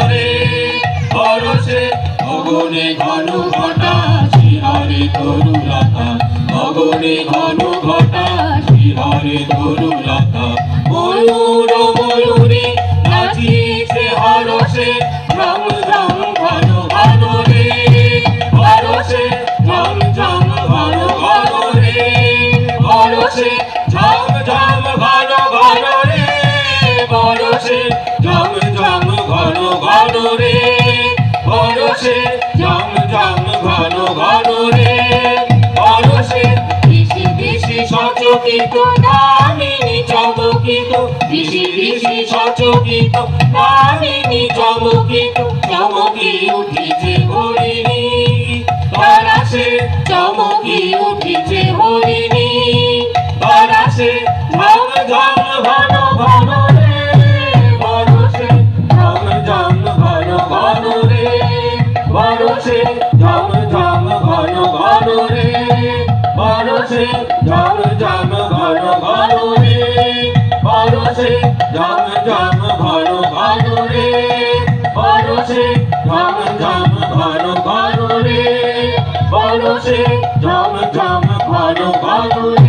রে পরশে গগনে ঘন ঘটা শিহরে তরুলতা গগনে ঘন ঘটা শিহরে তরুলতা ময়ূর ময়ূরী নাচিছে হরসে ঝম ঝম ঘন ঘন রে পরশে ঝম ঝম ঘন ঘন রে পরশে ঝম ঝম ঘন ঘন রে পরশে ঝম ঝম ঘন ঘন রে পরশে ঝম ঝম ঘন ঘন রে পরশে দিশি দিশি সচকিত দামিনী চমকিত দিশি দিশি সচকিত দামিনী চমকিত চমকি উঠিছে হরিণী পরশে চমকি উঠিছে হরিণী পরশে ঝম ঝম ঘন ঘন রে পরশে ঝম ঝম ঘন ঘন রে পরশে ঝম ঝম ঘন ঘন রে পরশে ঝম ঝম ঘন ঘন রে পরশে ঝম ঝম ঘন ঘন রে পরশে ঝম ঝম ঘন ঘন রে পরশে ঝম ঝম ঘন ঘন রে